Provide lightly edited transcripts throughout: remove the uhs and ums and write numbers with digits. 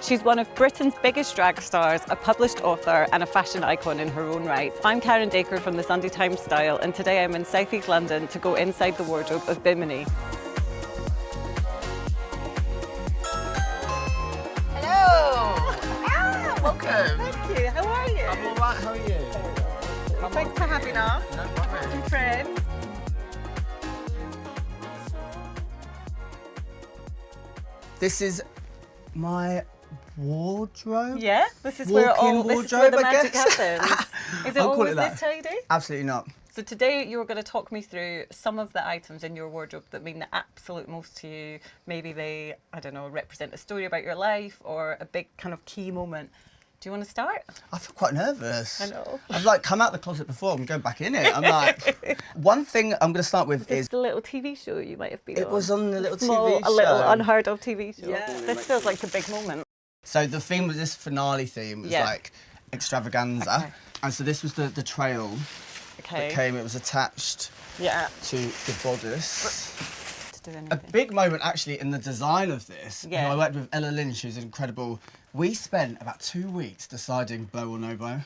She's one of Britain's biggest drag stars, a published author and a fashion icon in her own right. I'm Karen Dacre from the Sunday Times Style, and today I'm in South East London to go inside the wardrobe of Bimini. Welcome. Thank you. How are you? I'm all right. How are you? Thanks for having us. No problem. Friends. This is my wardrobe. Yeah, this is where the magic happens. Is it I'll call always it that. this tidy? Absolutely not. So today you're going to talk me through some of the items in your wardrobe that mean the absolute most to you. Maybe they, I don't know, represent a story about your life or a big kind of key moment. Do you want to start? I feel quite nervous. I know. I've like come out the closet before. I'm going back in it. I'm like, one thing I'm going to start with is the little TV show you might have been on. it was on the little Small, TV show. A little unheard of TV show. Yeah. This feels like a big moment. So the theme of this finale theme was like extravaganza, Okay. and so this was the trail that came. It was attached to the bodice. To do A anything. big moment actually in the design of this. Yeah. I worked with Ella Lynch, who's incredible. We spent about 2 weeks deciding bow or no bow.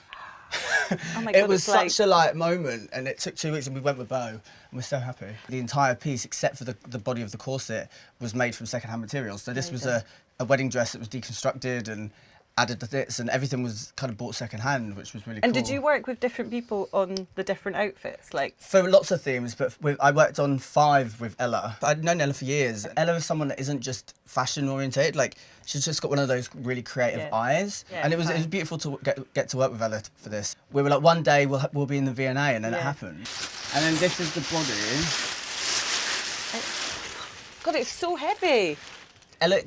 Oh my God, It was it's such a moment, and it took 2 weeks, and we went with bow, and we're so happy. The entire piece, except for the body of the corset, was made from second-hand materials. So this was a wedding dress that was deconstructed and added the bits, and everything was kind of bought second-hand, which was really cool. And did you work with different people on the different outfits? Like, For lots of themes, but I worked on 5 with Ella. I'd known Ella for years. Ella is someone that isn't just fashion oriented, like she's just got one of those really creative eyes. Yeah, And it was beautiful to get to work with Ella for this. We were like, one day we'll be in the V&A, and then it happened. And then this is the body. God, it's so heavy. Ella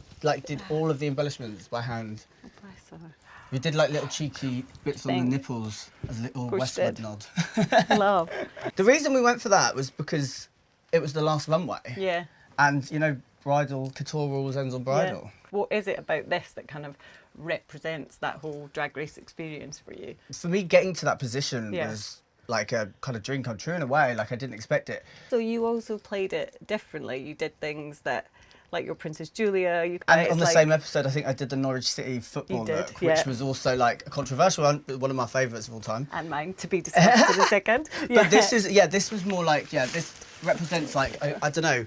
did all of the embellishments by hand. Oh, bless her. We did like little cheeky bits on the nipples as a little course you westward did. nod. Love. The reason we went for that was because it was the last runway. Yeah. And, you know, bridal, couture rules ends on bridal. Yeah. What is it about this that kind of represents that whole drag race experience for you? For me, getting to that position Yeah. was like a kind of dream come true in a way. Like, I didn't expect it. So you also played it differently. You did things that, like your Princess Julia. And on the same episode, I think I did the Norwich City football You did, look, which was also like a controversial one of my favourites of all time. And mine, to be discussed in a second. But this was more like, this represents like, I don't know,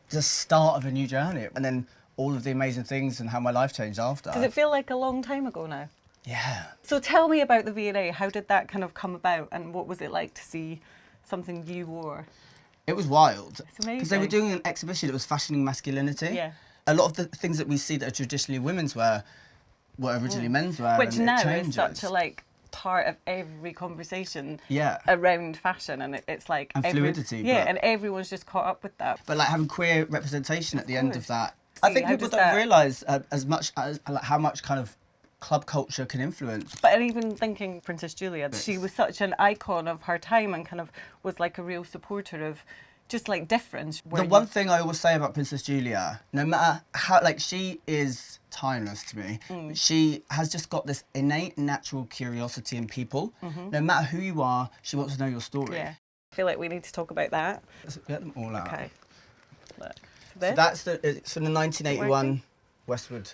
the start of a new journey. And then all of the amazing things and how my life changed after. Does it feel like a long time ago now? Yeah. So tell me about the V&A. How did that kind of come about, and what was it like to see something you wore? It was wild. It's amazing. Because they were doing an exhibition that was fashioning masculinity. Yeah. A lot of the things that we see that are traditionally women's wear were originally men's wear. Which and now it is changes. such a part of every conversation Yeah. around fashion, and it's like And fluidity, Yeah, but- and everyone's just caught up with that. But like having queer representation at the end of course. that. See, I think how people does don't that- realise as much as like, how much kind of club culture can influence. But and even thinking Princess Julia, she was such an icon of her time and kind of was like a real supporter of just like difference. The one thing I always say about Princess Julia, no matter how, like, she is timeless to me. She has just got this innate natural curiosity in people. No matter who you are, she wants to know your story. Yeah. I feel like we need to talk about that. Let's get them all out. Okay. Look. So that's it's from the 1981 Westwood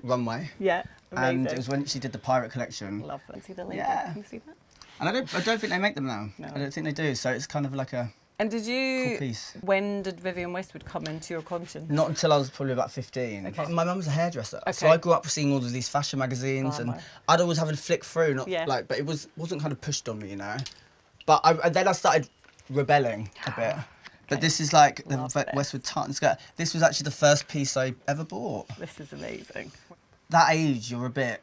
runway. Yeah. Amazing. And it was when she did the Pirate collection. Love that. See the label? Yeah. Can you see that? And I don't think they make them now. No. I don't think they do. So it's kind of like a And did you? cool piece. When did Vivienne Westwood come into your conscience? Not until I was probably about 15. Okay. My mum was a hairdresser, so Okay. I grew up seeing all of these fashion magazines, and Glamour. I'd always have a flick through, but it wasn't kind of pushed on me, you know. But then I started rebelling a bit. But this is like the Love this. Westwood tartan skirt. This was actually the first piece I ever bought. This is amazing. That age, you're a bit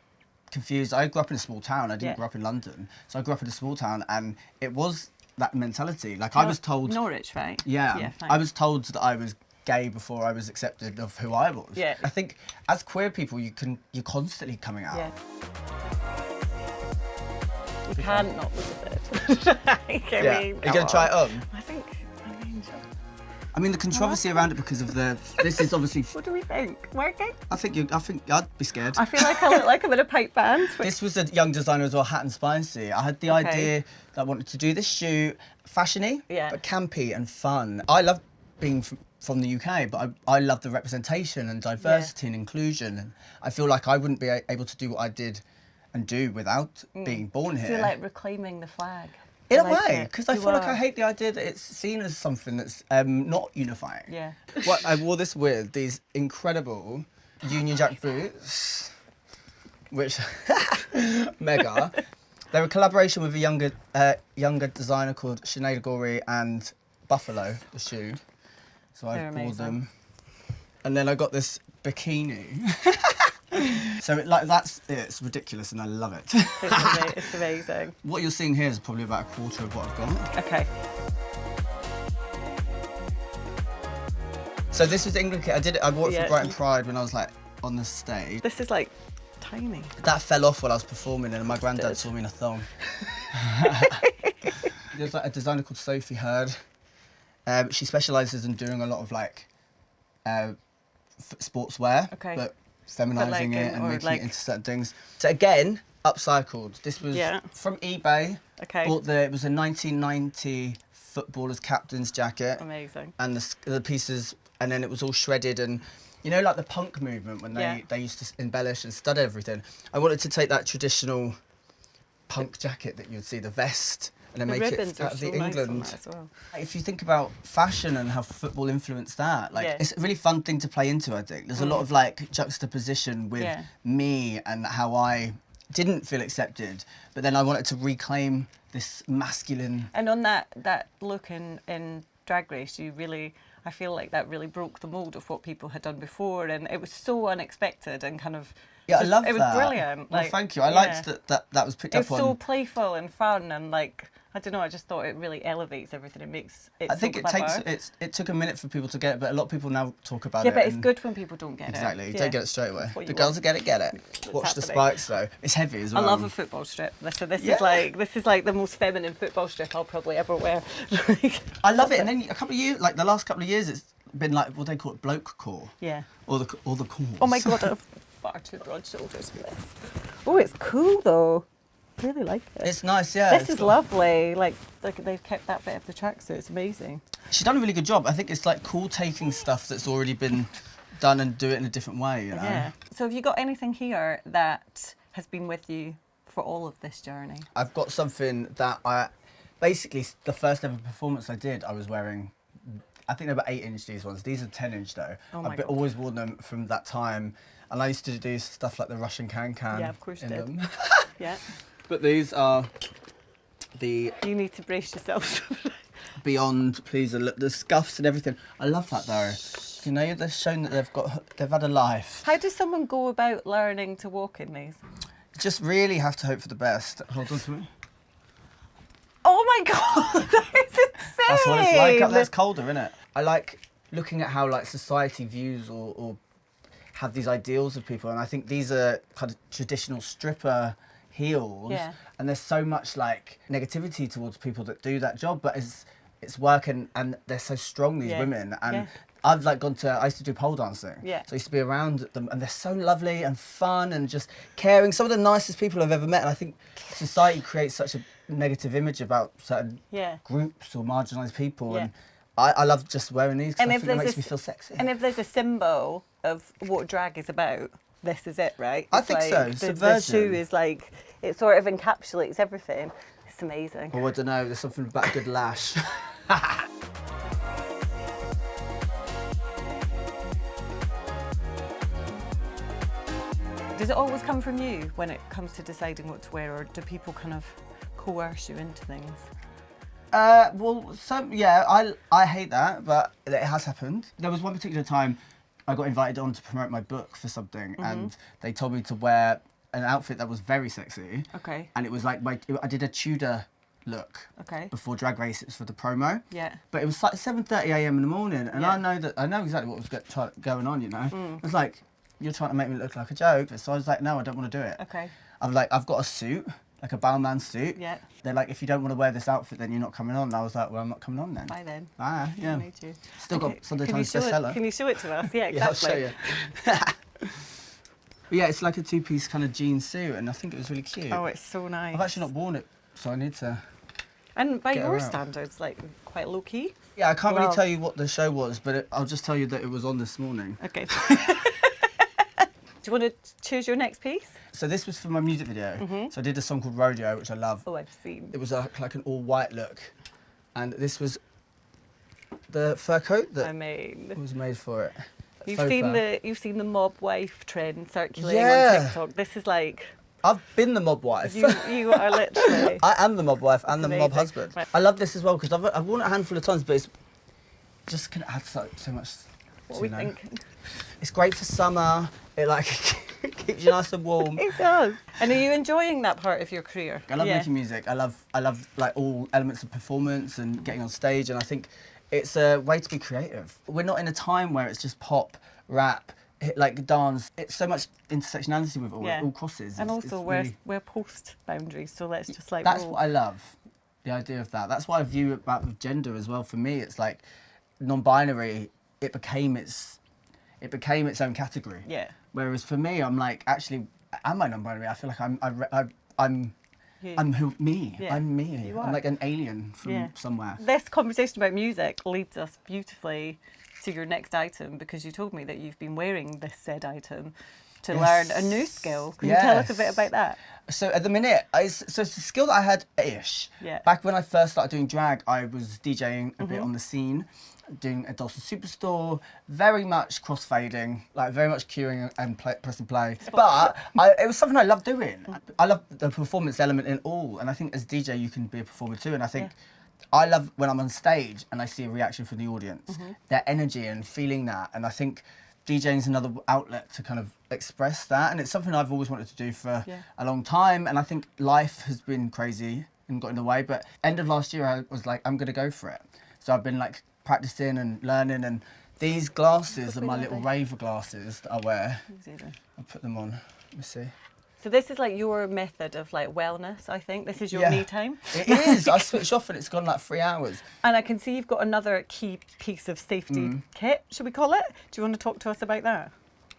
confused. I grew up in a small town. I didn't Yeah. grow up in London, so I grew up in a small town, and it was that mentality. Like I was told. Norwich, right? Yeah, fine. I was told that I was gay before I was accepted of who I was. Yeah. I think as queer people, you're constantly coming out. Yeah. You can't not look at this. Yeah. Are you gonna try it on? I think. I mean, the controversy around it because of this is obviously. What do we think? Working? I think I'd be scared. I feel like I look like I'm in a pipe band. This was a young designer as well, Hat and Spicy. I had the idea that I wanted to do this shoot fashiony, Yeah. but campy and fun. I love being from the UK, but I love the representation and diversity and inclusion, and I feel like I wouldn't be able to do what I did and do without being born here. I feel like reclaiming the flag. In a way, because I feel like I hate the idea that it's seen as something that's not unifying. Yeah. What I wore this with, these incredible Union Jack boots, which mega. They're a collaboration with a younger designer called Sinead Gorey and Buffalo, the shoe. So I wore them. And then I got this bikini. So that's it. It's ridiculous and I love it. It's amazing. What you're seeing here is probably about a quarter of what I've got. Okay. So this was England kit. I wore it for Brighton Pride when I was like on the stage. This is like tiny. That fell off while I was performing and my granddad saw me in a thong. There's like a designer called Sophie Hurd. She specialises in doing a lot of like sportswear, but feminising it and making it into certain things. So again, upcycled. This was from eBay. Okay. It was a 1990 footballer's captain's jacket. Amazing. And the pieces, and then it was all shredded and, you know, like the punk movement when they used to embellish and stud everything. I wanted to take that traditional punk jacket that you'd see, the vest, and then make it out of the England. Nice as well. If you think about fashion and how football influenced that, like it's a really fun thing to play into, I think. There's a lot of like juxtaposition with me and how I didn't feel accepted, but then I wanted to reclaim this masculine. And on that look in Drag Race, I feel like that really broke the mould of what people had done before, and it was so unexpected and kind of. Yeah, I love that. It was brilliant. Well, thank you. I liked that was picked up on. It's so playful and fun and like. I don't know, I just thought it really elevates everything. It makes it I think so it took a minute for people to get it, but a lot of people now talk about it. it. Yeah, but it's good when people don't get exactly. it. You don't get it straight away. The girls that get it. Watch the spikes though. It's heavy as well. I love a football strip. So this is like the most feminine football strip I'll probably ever wear. I love it. And then the last couple of years, it's been like what they call it, bloke core. Yeah. Or the cores. Oh my god, I have far too broad shoulders for this. Oh, it's cool though. Really like it. It's nice, yeah. This is lovely. Like they've kept that bit of the tracksuit. It's amazing. She's done a really good job. I think it's like cool taking stuff that's already been done and do it in a different way, you know? Yeah. So have you got anything here that has been with you for all of this journey? I've got something that basically the first ever performance I did, I was wearing, I think they were 8-inch these ones. These are 10-inch though. Oh my God. I've always worn them from that time. And I used to do stuff like the Russian can-can. Yeah, of course you in did. them. Yeah. But these are the You need to brace yourself. Beyond Pleaser, look, the scuffs and everything. I love that though. You know, they've shown that they've had a life. How does someone go about learning to walk in these? You just really have to hope for the best. Hold on to me. Oh my God, that is insane. That's what it's like up there. It's colder, isn't it? I like looking at how like society views or have these ideals of people, and I think these are kind of traditional stripper heels, and there's so much like negativity towards people that do that job, but it's work and they're so strong, these women, and I've like I used to do pole dancing, so I used to be around them, and they're so lovely and fun and just caring, some of the nicest people I've ever met, and I think society creates such a negative image about certain groups or marginalised people, and I love just wearing these because I think it makes me feel sexy. And if there's a symbol of what drag is about, this is it, right? I think so. The shoe is like, it sort of encapsulates everything. It's amazing. Oh, I don't know, there's something about a good lash. Does it always come from you when it comes to deciding what to wear, or do people kind of coerce you into things? Well, I hate that, but it has happened. There was one particular time I got invited on to promote my book for something, and they told me to wear an outfit that was very sexy. Okay. And it was like I did a Tudor look. Okay. Before Drag Race, it was for the promo. Yeah. But it was like 7:30 a.m. in the morning, and I know exactly what was going on. You know, it was like, you're trying to make me look like a joke. So I was like, no, I don't want to do it. Okay. I've got a suit. Like a bellman suit. Yeah. They're like, if you don't want to wear this outfit, then you're not coming on. And I was like, well, I'm not coming on then. Bye then. Bye, yeah. I need you. Still got Sunday Times bestseller. Can you show it to us? Yeah, exactly. Yeah, I'll show you. But yeah, it's like a two-piece kind of jean suit, and I think it was really cute. Oh, it's so nice. I've actually not worn it, so I need to. And by Get your around. standards, like quite low key. Yeah, I can't Well- really tell you what the show was, but I'll just tell you that it was on this morning. Okay. Do you want to choose your next piece? So this was for my music video. So I did a song called Rodeo, which I love. Oh, I've seen. It was like an all-white look, and this was the fur coat that I mean, was made for it. you've Faux fur. seen the mob wife trend circulating Yeah. on TikTok. This is like I've been the mob wife. you are literally. I am the mob wife and the mob amazing. husband. Right. I love this as well because I've worn it a handful of times, but it's just can add so much. What to, we you know. thinking? It's great for summer. It like keeps you nice and warm. It does. And are you enjoying that part of your career? I love making music. I love like all elements of performance and getting on stage, and I think it's a way to be creative. We're not in a time where it's just pop, rap, like dance. It's so much intersectionality with all crosses. And It's also really- we're post boundaries, so let's just like that's roll. what I love, the idea of that. That's what I view about with gender as well. For me, it's like non-binary. It became its own category. Yeah. Whereas for me, I'm like, actually, am I non-binary? I feel like I'm You. me. Yeah. I'm me. You I'm are. like an alien from somewhere. This conversation about music leads us beautifully to your next item, because you told me that you've been wearing this said item to learn a new skill. Can you tell us a bit Yes. about that? So at the minute, so it's a skill that I had ish. Yeah. Back when I first started doing drag, I was DJing a bit on the scene, doing a Dawson Superstore, very much crossfading, like very much queuing and press and play. But it was something I loved doing. I love the performance element in all, and I think as a DJ you can be a performer too. And I think I love when I'm on stage and I see a reaction from the audience, their energy and feeling that. And I think DJing is another outlet to kind of express that, and it's something I've always wanted to do for a long time. And I think life has been crazy and got in the way, but end of last year I was like, I'm gonna go for it. So I've been like practicing and learning, and these glasses are my little raver glasses that I wear. I'll put them on. Let me see. So this is like your method of like wellness, I think. This is your me time. It is. I switched off and it's gone like 3 hours. And I can see you've got another key piece of safety kit, should we call it? Do you want to talk to us about that?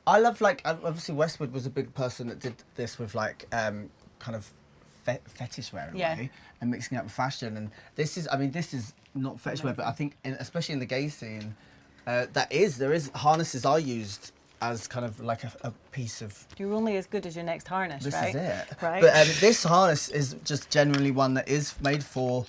I love, like, obviously Westwood was a big person that did this with like kind of fetish wear in a way, and mixing it up with fashion. And this is not fetish wear, but I think especially in the gay scene, there is harnesses are used as kind of like a piece of. You're only as good as your next harness, This right? is it. Right. But this harness is just generally one that is made for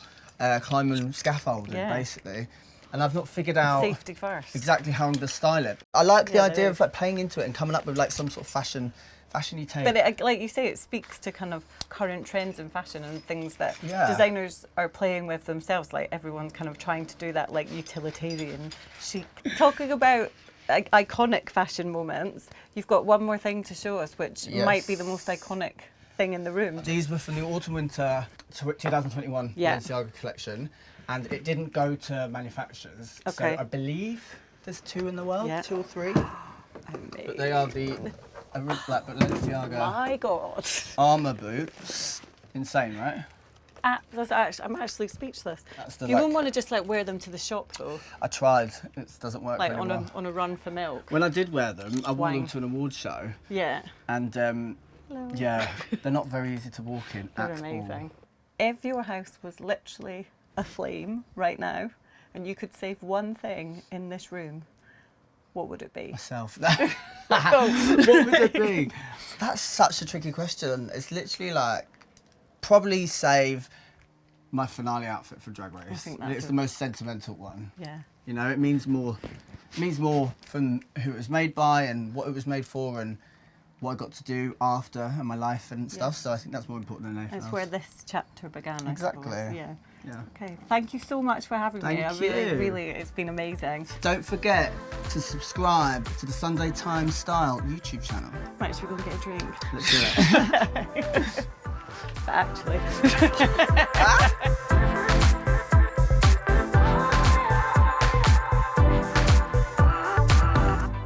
climbing scaffolding, basically. And I've not figured out Safety first. exactly how I'm going to style it. I like the Yeah, idea there of like playing into it and coming up with like some sort of fashion-y take. But it, like you say, it speaks to kind of current trends in fashion and things that designers are playing with themselves. Like everyone's kind of trying to do that like utilitarian chic. Talking about like iconic fashion moments, you've got one more thing to show us, which might be the most iconic thing in the room. These were from the autumn-winter 2021 Balenciaga collection, and it didn't go to manufacturers. Okay. So I believe there's 2 in the world, 2 or 3. But they are the like Balenciaga My God. armour boots. Insane, right? I'm actually speechless. That's the, You wouldn't want to just like wear them to the shop though, I tried. It doesn't work like very well. on a run for milk. When I did wear them, I wore them Wang. to an awards show, Yeah. and yeah, they're not very easy to walk in They're at amazing. If your house was literally aflame right now, and you could save one thing in this room, what would it be? Myself. Go. What would it be? That's such a tricky question. It's literally like probably save my finale outfit for Drag Race. I think that's It's the most sentimental one. Yeah. You know, it means more from who it was made by and what it was made for and what I got to do after and my life and stuff. So I think that's more important than anything That's else. where this chapter began, I Exactly. suppose. Yeah. Yeah. Okay. Thank you so much for having me. Thank Really, you. it's been amazing. Don't forget to subscribe to the Sunday Times Style YouTube channel. Right, should we go and get a drink? Let's do it. But actually.